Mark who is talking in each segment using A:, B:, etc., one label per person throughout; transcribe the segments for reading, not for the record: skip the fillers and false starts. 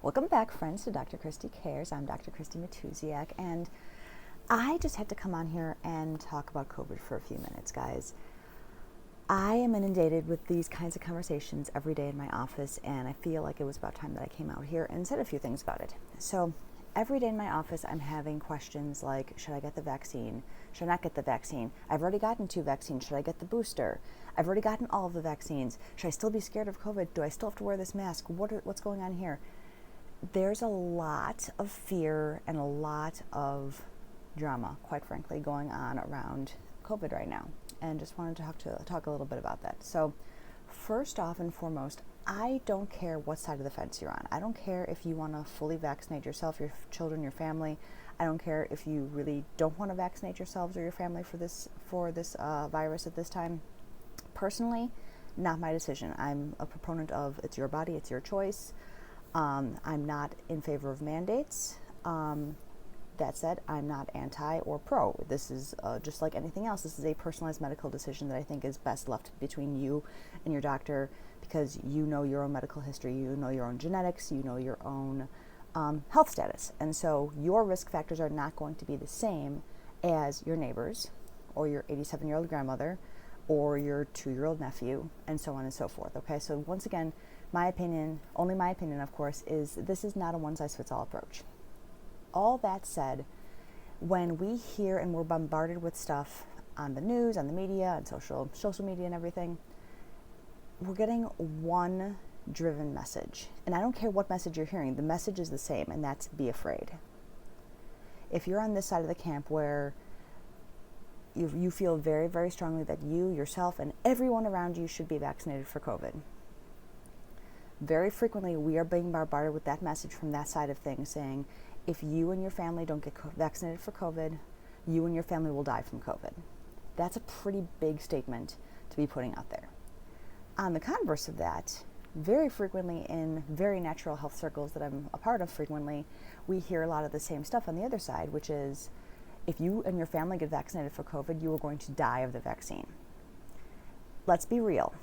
A: Welcome back, friends, to Dr. Christy Cares. I'm Dr. Christy Matuziak, and I just had to come on here and talk about COVID for a few minutes, guys. I am inundated with these kinds of conversations every day in my office, and I feel like it was about time that I came out here and said a few things about it. So every day in my office, I'm having questions like, should I get the vaccine? Should I not get the vaccine? I've already gotten 2 vaccines. Should I get the booster? I've already gotten all of the vaccines. Should I still be scared of COVID? Do I still have to wear this mask? What's going on here? There's a lot of fear and a lot of drama, quite frankly, going on around COVID right now. And just wanted to talk a little bit about that. So first off and foremost, I don't care what side of the fence you're on. I don't care if you want to fully vaccinate yourself, your children, your family. I don't care if you really don't want to vaccinate yourselves or your family for this virus at this time. Personally, not my decision. I'm a proponent of it's your body, it's your choice. I'm not in favor of mandates. That said, I'm not anti or pro. This is just like anything else. This is a personalized medical decision that I think is best left between you and your doctor, because you know your own medical history, you know your own genetics, you know your own health status. And so your risk factors are not going to be the same as your neighbors or your 87-year-old grandmother or your 2-year-old nephew, and so on and so forth. Okay, so once again, my opinion, only my opinion, of course, is this is not a one-size-fits-all approach. All that said, when we hear and we're bombarded with stuff on the news, on the media, on social media and everything, we're getting one driven message. And I don't care what message you're hearing, the message is the same, and that's be afraid. If you're on this side of the camp where you feel very, very strongly that you, yourself, and everyone around you should be vaccinated for COVID, very frequently we are being bombarded with that message from that side of things saying, if you and your family don't get vaccinated for COVID, you and your family will die from COVID. That's a pretty big statement to be putting out there. On the converse of that, very frequently in very natural health circles that I'm a part of frequently, we hear a lot of the same stuff on the other side, which is, if you and your family get vaccinated for COVID, you are going to die of the vaccine. Let's be real.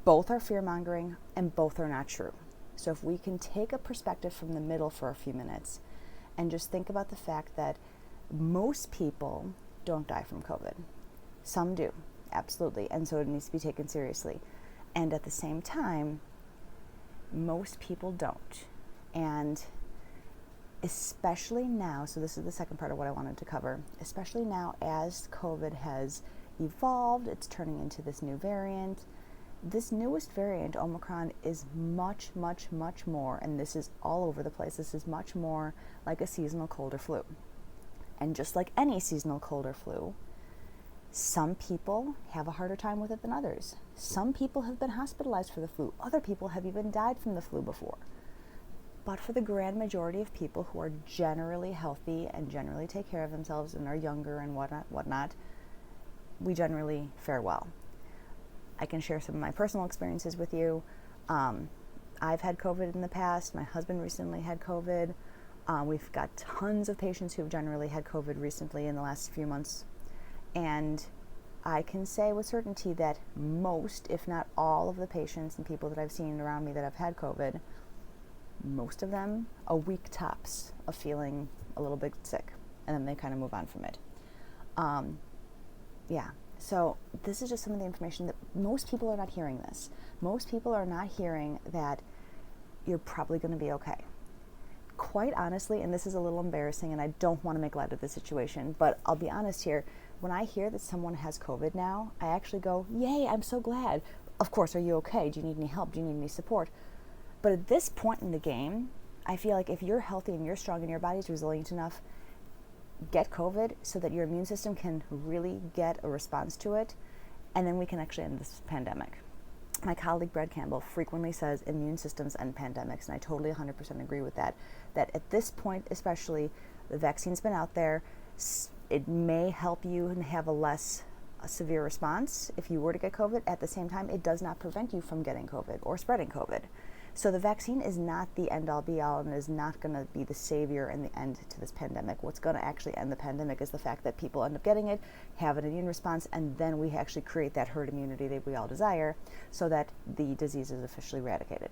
A: Both are fear-mongering and both are not true. So if we can take a perspective from the middle for a few minutes and just think about the fact that most people don't die from COVID. Some do, absolutely, and so it needs to be taken seriously. And at the same time, most people don't. And especially now, so this is the second part of what I wanted to cover, especially now as COVID has evolved, it's turning into this new variant. This newest variant, Omicron, is much, much, much more, and this is all over the place, this is much more like a seasonal cold or flu. And just like any seasonal cold or flu, some people have a harder time with it than others. Some people have been hospitalized for the flu. Other people have even died from the flu before. But for the grand majority of people who are generally healthy and generally take care of themselves and are younger and whatnot, we generally fare well. I can share some of my personal experiences with you. I've had COVID in the past. My husband recently had COVID. We've got tons of patients who've generally had COVID recently in the last few months. And I can say with certainty that most, if not all of the patients and people that I've seen around me that have had COVID, most of them, a week tops of feeling a little bit sick. And then they kind of move on from it. So this is just some of the information that most people are not hearing this. Most people are not hearing that you're probably going to be okay. Quite honestly, and this is a little embarrassing, and I don't want to make light of the situation, but I'll be honest here. When I hear that someone has COVID now, I actually go, yay, I'm so glad. Of course, are you okay? Do you need any help? Do you need any support? But at this point in the game, I feel like if you're healthy and you're strong and your body's resilient enough, get COVID so that your immune system can really get a response to it, and then we can actually end this pandemic. My colleague Brad Campbell frequently says immune systems end pandemics, and I totally 100% agree with that. That at this point especially, the vaccine's been out there. It may help you and have a less severe response if you were to get COVID. At the same time, it does not prevent you from getting COVID or spreading COVID. So the vaccine is not the end-all be-all and is not going to be the savior and the end to this pandemic. What's going to actually end the pandemic is the fact that people end up getting it, have an immune response, and then we actually create that herd immunity that we all desire so that the disease is officially eradicated.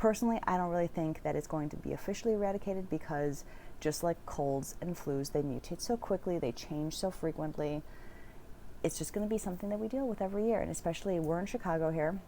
A: Personally, I don't really think that it's going to be officially eradicated, because just like colds and flus, they mutate so quickly, they change so frequently. It's just going to be something that we deal with every year, and especially we're in Chicago here.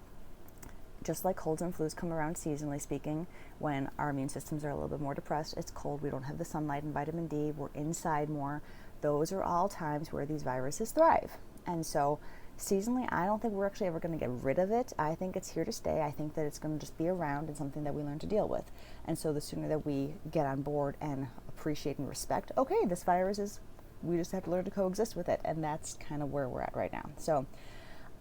A: Just like colds and flus come around seasonally speaking, when our immune systems are a little bit more depressed, it's cold, we don't have the sunlight and vitamin D, we're inside more. Those are all times where these viruses thrive. And so seasonally, I don't think we're actually ever going to get rid of it. I think it's here to stay. I think that it's going to just be around and something that we learn to deal with. And so the sooner that we get on board and appreciate and respect, okay, this virus is, we just have to learn to coexist with it. And that's kind of where we're at right now. So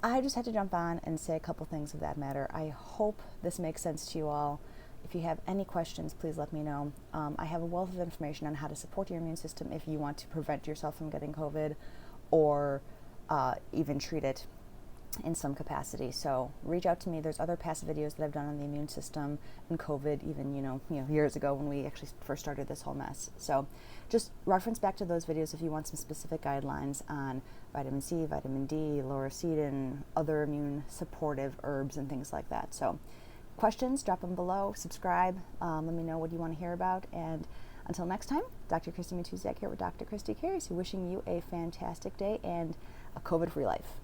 A: I just had to jump on and say a couple things of that matter. I hope this makes sense to you all. If you have any questions, please let me know. I have a wealth of information on how to support your immune system if you want to prevent yourself from getting COVID, or even treat it in some capacity. So reach out to me. There's other past videos that I've done on the immune system and COVID, even years ago when we actually first started this whole mess. So just reference back to those videos if you want some specific guidelines on vitamin C, vitamin D, lauricidin, other immune supportive herbs and things like that. So questions, drop them below, subscribe, let me know what you want to hear about, and until next time, Dr. Christy Matusiak here with Dr. Christy Cares, wishing you a fantastic day and a COVID-free life.